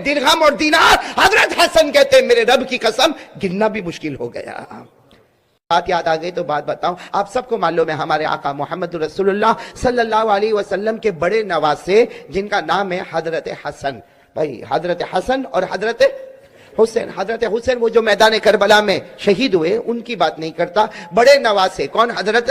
درہم اور دینار. حضرت حسن کہتے ہیں میرے رب کی قسم گننا بھی مشکل ہو گیا. بات یاد آ گئی تو بات بتاؤں. آپ سب کو معلوم ہے ہمارے آقا محمد رسول اللہ صلی اللہ علیہ وسلم کے بڑے نواسے جن کا نام ہے حضرت حسن. بھائی حضرت حسن اور حضرت حسین. حضرت حسین وہ جو میدان کربلا میں شہید ہوئے ان کی بات نہیں کرتا. بڑے نواسے کون؟ حضرت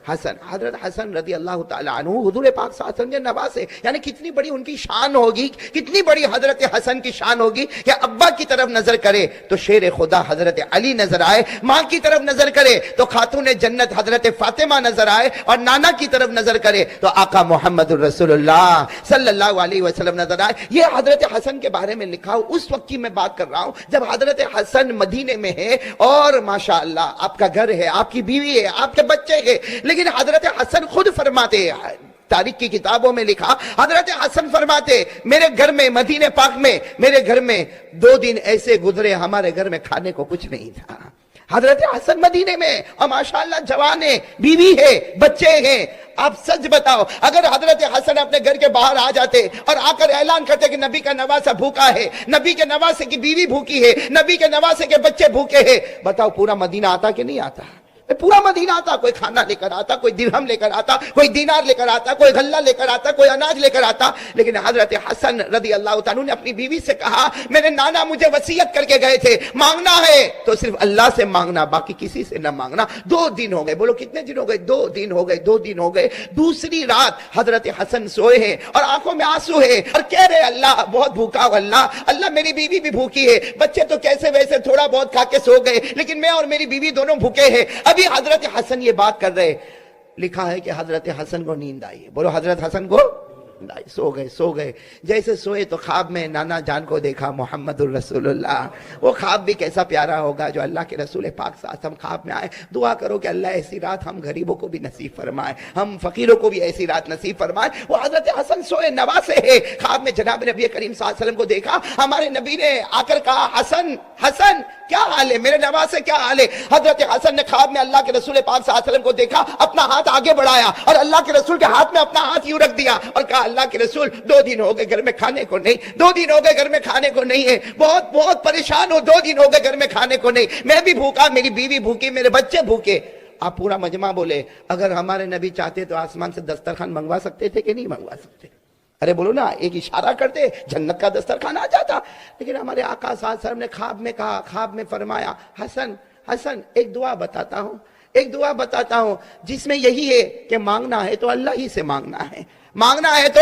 حسن. حضرت حسن رضی اللہ تعالیٰ عنہ حضور پاک صلی اللہ علیہ وسلم کے نواسے. یعنی کتنی بڑی ان کی شان ہوگی, کتنی بڑی حضرت حسن کی شان ہوگی کہ ابا کی طرف نظر کرے تو شیر خدا حضرت علی نظر آئے, ماں کی طرف نظر کرے تو خاتون جنت حضرت فاطمہ نظر آئے, اور نانا کی طرف نظر کرے تو آقا محمد الرسول اللہ صلی اللہ علیہ وسلم نظر آئے. یہ حضرت حسن کے بارے میں لکھا ہو. اس وقت کی میں بات کر رہا ہوں جب حضرت حسن مدینے میں ہے اور ماشاءاللہ آپ کا گھر ہے, آپ کی بیوی ہے, آپ کے بچے ہیں. لیکن حضرت حسن خود فرماتے ہیں, تاریخ کی کتابوں میں لکھا, حضرت حسن فرماتے میرے گھر میں مدینہ پاک میں میرے گھر میں 2 دن ایسے گزرے ہمارے گھر میں کھانے کو کچھ نہیں تھا. حضرت حسن مدینے میں اور ماشاءاللہ جوان ہے, بیوی ہے, بچے ہیں. آپ سچ بتاؤ اگر حضرت حسن اپنے گھر کے باہر آ جاتے اور آ کر اعلان کرتے کہ نبی کا نواسہ بھوکا ہے, نبی کے نواسے کی بیوی بھوکی ہے, نبی کے نواسے کے بچے بھوکے ہیں, بتاؤ پورا مدینہ آتا کہ نہیں آتا؟ پورا مدینہ آتا. کوئی کھانا لے کر آتا, کوئی درہم لے کر آتا, کوئی دینار لے کر آتا, کوئی غلہ لے کر آتا, کوئی اناج لے کر آتا. لیکن حضرت حسن رضی اللہ تعالیٰ نے اپنی بیوی سے کہا میرے نانا مجھے وصیت کر کے گئے تھے مانگنا ہے تو صرف اللہ سے مانگنا, باقی کسی سے نہ مانگنا. 2 دن ہو گئے. بولو کتنے دن ہو گئے؟ 2 دن ہو گئے. 2 دن ہو گئے. دوسری رات حضرت حسن سوئے ہیں اور آنکھوں میں آنسو ہے اور کہہ رہے اللہ بہت بھوکا ہوں, اللہ میری بیوی بھی بھوکی ہے, بچے تو کیسے ویسے تھوڑا بہت کھا کے سو گئے لیکن میں اور میری بیوی دونوں بھوکے ہیں. ابھی حضرت حسن یہ بات کر رہے. لکھا ہے کہ حضرت حسن کو نیند آئی. بولو حضرت حسن کو سو گئے. جیسے سوئے تو خواب میں نانا جان کو دیکھا محمد الرسول اللہ. وہ خواب بھی کیسا پیارا ہوگا جو اللہ کے رسول پاک صلی اللہ علیہ وسلم خواب میں آئے. دعا کرو کہ اللہ ایسی رات ہم غریبوں کو بھی نصیب فرمائے, ہم فقیروں کو بھی ایسی رات نصیب فرمائے. وہ حضرت حسن سوئے نواسے ہے. خواب میں جناب نبی کریم صلی اللہ علیہ وسلم کو دیکھا. ہمارے نبی نے آ کر کہا حسن حسن کیا حال ہے, میرے نواسے کیا حال ہے؟ حضرت حسن نے خواب میں اللہ کے رسول پاک صلی اللہ علیہ وسلم کو دیکھا, اپنا ہاتھ آگے بڑھایا اور اللہ کے رسول کے ہاتھ میں اپنا ہاتھ یوں رکھ دیا اور کہا اللہ کے رسول 2 دن ہو گئے گھر میں کھانے کو نہیں, 2 دن ہو گئے گھر میں کھانے کو نہیں ہے, بہت پریشان ہو, 2 دن ہو گئے گھر میں کھانے کو نہیں, میں بھی بھوکا, میری بیوی بھوکی, میرے بچے بھوکے. آپ پورا مجمع بولے اگر ہمارے نبی چاہتے تو آسمان سے دسترخوان منگوا سکتے تھے کہ نہیں منگوا سکتے؟ ارے بولو نا, ایک اشارہ کرتے جنت کا دسترخوان آ جاتا. لیکن ہمارے آقا صلی اللہ علیہ وسلم نے خواب میں کہا, خواب میں فرمایا حسن حسن ایک دعا بتاتا ہوں جس میں یہی ہے کہ مانگنا ہے تو اللہ ہی سے مانگنا ہے تو.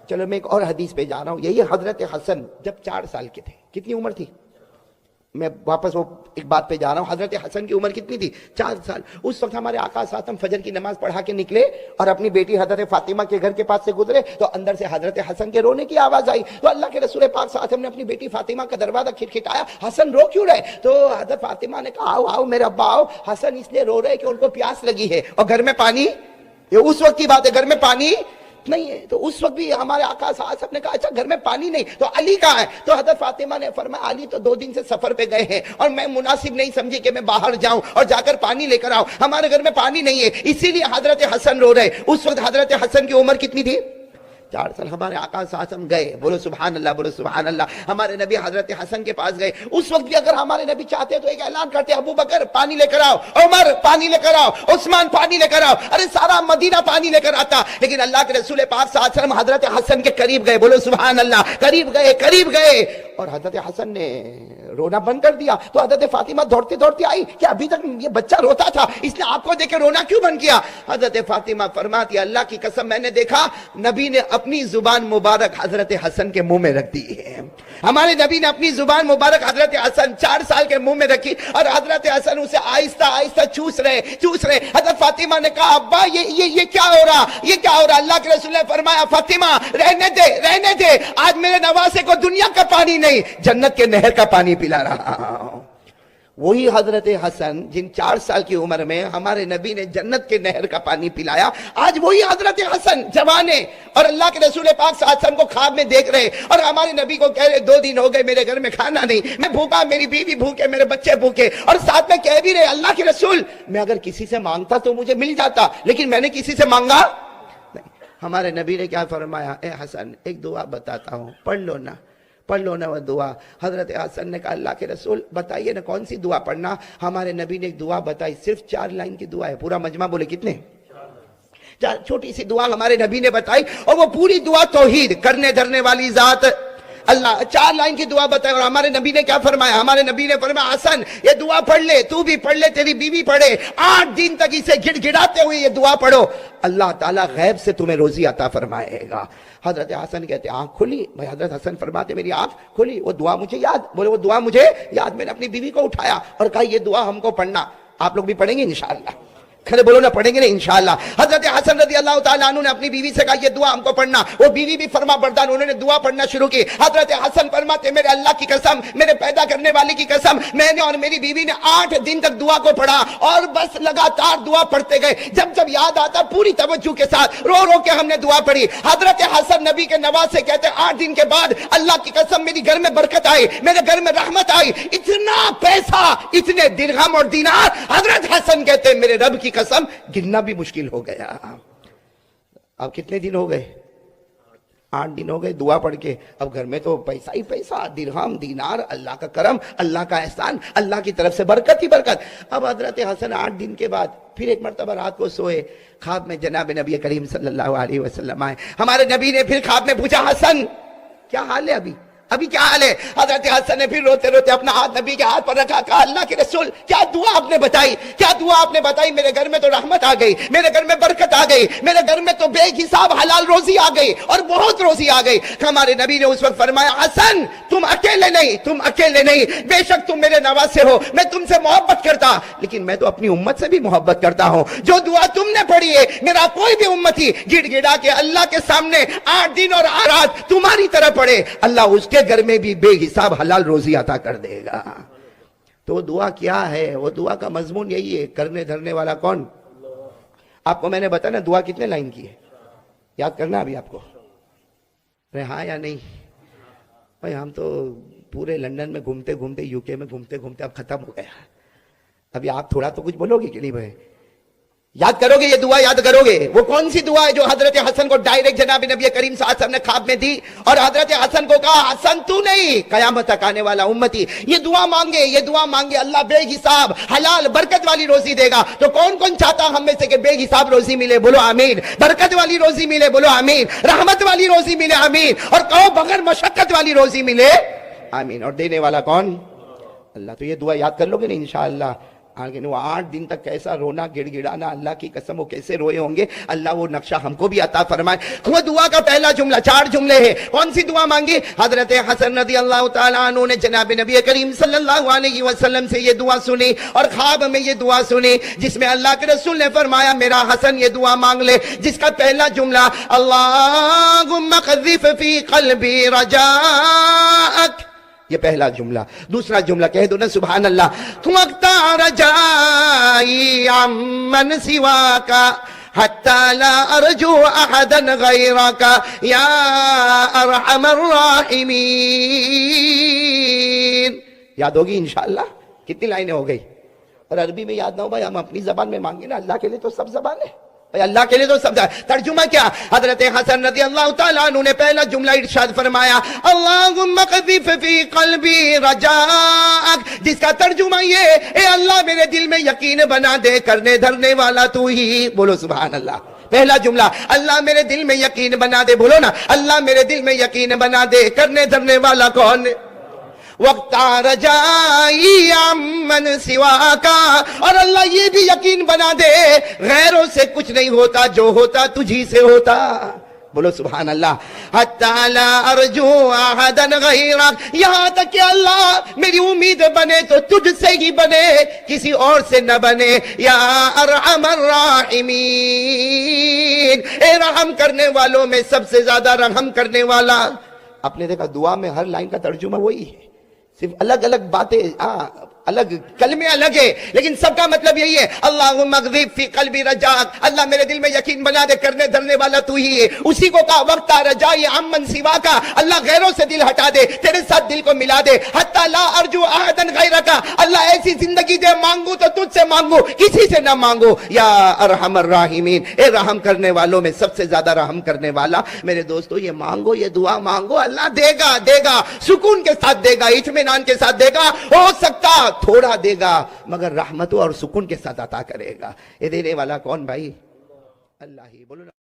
چلو میں ایک اور حدیث پہ جا رہا ہوں. یہی حضرت حسن جب 4 سال کے تھے, کتنی عمر تھی؟ میں واپس وہ ایک بات پہ جا رہا ہوں. حضرت حسن کی عمر کتنی تھی؟ 4 سال. اس وقت ہمارے آقا صلی اللہ علیہ وسلم فجر کی نماز پڑھا کے نکلے اور اپنی بیٹی حضرت فاطمہ کے گھر کے پاس سے گزرے تو اندر سے حضرت حسن کے رونے کی آواز آئی. تو اللہ کے رسول پاک صلی اللہ علیہ وسلم نے اپنی بیٹی فاطمہ کا دروازہ کھٹکھٹایا, حسن رو کیوں رہے؟ تو حضرت فاطمہ نے کہا آؤ میرے ابا آؤ. حسن اس لیے رو رہے کہ ان کو پیاس لگی ہے اور گھر میں پانی, یہ اس وقت کی بات ہے, گھر میں پانی نہیں ہے. تو اس وقت بھی ہمارے آقا صلی اللہ علیہ وسلم نے کہا اچھا گھر میں پانی نہیں تو علی کہاں ہے؟ تو حضرت فاطمہ نے فرمایا علی تو 2 دن سے سفر پہ گئے ہیں اور میں مناسب نہیں سمجھی کہ میں باہر جاؤں اور جا کر پانی لے کر آؤں, ہمارے گھر میں پانی نہیں ہے, اسی لیے حضرت حسن رو رہے. اس وقت حضرت حسن کی عمر کتنی تھی؟ 4 سال. ہمارے آقا صلی اللہ علیہ وسلم گئے, بولو سبحان اللہ, بولو سبحان اللہ. ہمارے نبی حضرت حسن کے پاس گئے. اس وقت بھی اگر ہمارے نبی چاہتے تو ایک اعلان کرتے ابو بکر پانی لے کر آؤ, عمر پانی لے کر آؤ, عثمان پانی لے کر آؤ, ارے سارا مدینہ پانی لے کر آتا. لیکن اللہ کے رسول پاک صلی اللہ علیہ وسلم حضرت حسن کے قریب گئے, بولو سبحان اللہ, قریب گئے اور حضرت حسن نے رونا بند کر دیا. تو حضرت فاطمہ دوڑتے آئی کہ ابھی تک یہ بچہ روتا تھا, اس نے آپ کو دیکھ کے رونا کیوں بند کیا؟ حضرت فاطمہ فرماتی اللہ کی قسم میں نے دیکھا نبی نے اپنی زبان مبارک حضرت حسن کے منہ میں رکھ دی ہے. ہمارے نبی نے اپنی زبان مبارک حضرت حسن 4 سال کے منہ میں رکھی اور حضرت حسن اسے آہستہ چوس رہے. حضرت فاطمہ نے کہا ابا یہ کیا ہو رہا, اللہ کے رسول نے فرمایا فاطمہ رہنے دے, آج میرے نواسے کو دنیا کا پانی نہیں جنت کے نہر کا پانی پلا رہا ہوں. وہی حضرت حسن جن 4 سال کی عمر میں ہمارے نبی نے جنت کے نہر کا پانی پلایا, آج وہی حضرت حسن جوانے اور اللہ کے رسول پاک صلی اللہ علیہ وسلم کو خواب میں دیکھ رہے اور ہمارے نبی کو کہہ رہے 2 دن ہو گئے میرے گھر میں کھانا نہیں, میں بھوکا, میری بیوی بھوکے, میرے بچے بھوکے, اور ساتھ میں کہہ بھی رہے اللہ کے رسول میں اگر کسی سے مانگتا تو مجھے مل جاتا, لیکن میں نے کسی سے مانگا نہیں. ہمارے نبی نے کیا فرمایا, اے حسن ایک دعا بتاتا ہوں, پڑھ لو نا, پڑھ لو نا وہ دعا. حضرت حسن نے کہا اللہ کے رسول بتائیے نا کون سی دعا پڑھنا. ہمارے نبی نے ایک دعا بتائی, صرف 4 لائن کی دعا ہے. پورا مجمع بولے کتنے؟ چھوٹی سی دعا ہمارے نبی نے بتائی, اور وہ پوری دعا توحید, کرنے دھرنے والی ذات اللہ. 4 لائن کی دعا بتائی. اور ہمارے نبی نے کیا فرمایا؟ ہمارے نبی نے فرمایا حسن یہ دعا پڑھ لے, تو بھی پڑھ لے, تیری بیوی پڑھے, 8 دن تک اسے گڑ گڑاتے ہوئے یہ دعا پڑھو, اللہ تعالیٰ غیب سے تمہیں روزی عطا فرمائے گا. حضرت حسن کہتے آنکھ کھلی. بھائی حضرت حسن فرماتے میری آنکھ کھلی, وہ دعا مجھے یاد. بولے وہ دعا مجھے یاد. میں نے اپنی بیوی کو اٹھایا اور کہا یہ دعا ہم کو پڑھنا. آپ لوگ بھی پڑھیں گے انشاءاللہ؟ کھڑے بولو نا, پڑھیں گے نا انشاءاللہ. حضرت حسن رضی اللہ تعالیٰ عنہ نے اپنی بیوی سے کہا یہ دعا ہم کو پڑھنا. وہ بیوی بھی فرما بردار, انہوں نے دعا پڑھنا شروع کی. حضرت حسن فرماتے میرے اللہ کی قسم, میرے پیدا کرنے والے کی قسم, میں نے اور میری بیوی نے 8 دن تک دعا کو پڑھا اور بس لگاتار دعا پڑھتے گئے. جب جب یاد آتا پوری توجہ کے ساتھ رو رو کے ہم نے دعا پڑھی. حضرت حسن نبی کے نواز سے کہتے 8 دن کے بعد اللہ کی قسم میری گھر میں برکت آئی, میرے گھر میں رحمت آئی. اتنا پیسہ, اتنے درہم اور دینار. حضرت حسن کہتے میرے رب کی قسم گننا بھی مشکل ہو گیا. اب کتنے دن ہو گئے؟ 8 دن ہو گئے دعا پڑھ کے. اب گھر میں تو پیسہ ہی پیسہ, درہم دینار, اللہ کا کرم, اللہ کا احسان, اللہ کی طرف سے برکت ہی برکت. اب حضرت حسن 8 دن کے بعد پھر ایک مرتبہ رات کو سوئے, خواب میں جناب نبی کریم صلی اللہ علیہ وسلم آئے. ہمارے نبی نے پھر خواب میں پوچھا حسن کیا حال ہے ابھی کیا حال ہے؟ حضرت حسن نے پھر روتے روتے اپنا ہاتھ نبی کے ہاتھ پر رکھا, کہا اللہ کے رسول کیا دعا آپ نے بتائی, کیا دعا آپ نے بتائی؟ میرے گھر میں تو رحمت آ گئی, میرے گھر میں برکت آ گئی, میرے گھر میں تو بے حساب حلال روزی آ گئی اور بہت روزی آ گئی. ہمارے نبی نے اس وقت فرمایا حسن تم اکیلے نہیں, بے شک تم میرے نواسے ہو, میں تم سے محبت کرتا, لیکن میں تو اپنی امت سے بھی محبت کرتا ہوں. جو دعا تم نے پڑھی ہے میرا کوئی بھی امتی گڑ گڑا کے اللہ کے سامنے 8 دن اور 8 رات تمہاری طرح پڑھے, اللہ اس کے گھر میں بھی بے حساب حلال روزی عطا کر دے گا. تو دعا کیا ہے؟ وہ دعا کا مضمون یہی ہے, کرنے دھرنے والا کون؟ آپ کو میں نے بتایا نا دعا کتنے لائن کی ہے, یاد کرنا ابھی آپ کو. ہاں یا نہیں؟ بھائی ہم تو پورے لندن میں گھومتے گھومتے, یو کے میں گھومتے گھومتے اب ختم ہو گیا. ابھی آپ تھوڑا تو کچھ بولو گے کہ نہیں بھائی؟ یاد کرو گے یہ دعا, یاد کرو گے وہ کون سی دعا ہے جو حضرت حسن کو ڈائریکٹ جناب نبی کریم صلی اللہ علیہ وسلم نے خواب میں دی اور حضرت حسن کو کہا حسن تو نہیں, قیامت تک آنے والا امتی یہ دعا مانگے, اللہ بے حساب حلال برکت والی روزی دے گا. تو کون کون چاہتا ہم میں سے کہ بے حساب روزی ملے؟ بولو آمین. برکت والی روزی ملے؟ بولو آمین. رحمت والی روزی ملے؟ آمین. اور کہو بغیر مشقت والی روزی ملے؟ آمین. اور دینے والا کون؟ اللہ. تو یہ دعا یاد کر لو گے نا انشاءاللہ. آگے وہ 8 دن تک کیسا رونا گڑ گڑانا, اللہ کی قسم وہ کیسے روئے ہوں گے, اللہ وہ نقشہ ہم کو بھی عطا فرمائے. وہ دعا کا پہلا جملہ, 4 جملے ہیں. کون سی دعا مانگی؟ حضرت حسن رضی اللہ تعالیٰ عنہ نے جناب نبی کریم صلی اللہ علیہ وسلم سے یہ دعا سنی اور خواب میں یہ دعا سنی جس میں اللہ کے رسول نے فرمایا میرا حسن یہ دعا مانگ لے, جس کا پہلا جملہ اللہم قذف فی قلبی رجاءک, یہ پہلا جملہ. دوسرا جملہ کہہ دو نا سبحان اللہ. وَقْتَ رَجَائِي عَمَّنْ سِوَاكَ حَتَّى لَا أَرْجُو أَحَدًا غَيْرَكَ يَا أَرْحَمَ الرَّاحِمِينَ. یاد ہوگی انشاءاللہ. کتنی لائنیں ہو گئی؟ اور عربی میں یاد نہ ہو بھائی, ہم اپنی زبان میں مانگیں نا, اللہ کے لیے تو سب زبان ہے. اللہ کے لیے تو سب ترجمہ کیا؟ حضرت حسن رضی اللہ تعالیٰ عنہ نے پہلا جملہ ارشاد فرمایا اللہم قذف فی قلبی رجاءک, جس کا ترجمہ یہ اے اللہ میرے دل میں یقین بنا دے, کرنے دھرنے والا تو ہی. بولو سبحان اللہ. پہلا جملہ اللہ میرے دل میں یقین بنا دے. بولو نا اللہ میرے دل میں یقین بنا دے, کرنے دھرنے والا کون؟ وقت رجائی عمن سواکا, اور اللہ یہ بھی یقین بنا دے غیروں سے کچھ نہیں ہوتا, جو ہوتا تجھی سے ہوتا. بولو سبحان اللہ. حتی لا ارجو احدا غیرک, یہاں تک کہ اللہ میری امید بنے تو تجھ سے ہی بنے, کسی اور سے نہ بنے. یا ارحم الراحمین, اے رحم کرنے والوں میں سب سے زیادہ رحم کرنے والا. آپ نے دیکھا دعا میں ہر لائن کا ترجمہ وہی ہے, صرف الگ الگ باتیں. الگ کلمے الگ ہے لیکن سب کا مطلب یہی ہے اللہم اغذب فی قلبی رجاک، اللہ میرے دل میں یقین بنا دے، کرنے دھرنے والا تو ہی ہے. اسی کو کہا وقت رجائی عمن سوا کا، اللہ غیروں سے دل ہٹا دے، تیرے ساتھ دل کو ملا دے. حتی لا ارجو احدا غیرک، اللہ ایسی زندگی دے مانگو تو تجھ سے مانگو، کسی سے نہ مانگو. یا ارحم الراحمین، اے رحم کرنے والوں میں سب سے زیادہ رحم کرنے والا. میرے دوستو یہ مانگو، یہ دعا مانگو، اللہ دے گا، دے گا، سکون کے ساتھ دے گا، اطمینان کے ساتھ دے گا. ہو سکتا تھوڑا دے گا مگر رحمتوں اور سکون کے ساتھ عطا کرے گا. یہ دینے والا کون بھائی؟ اللہ ہی. بولو نا.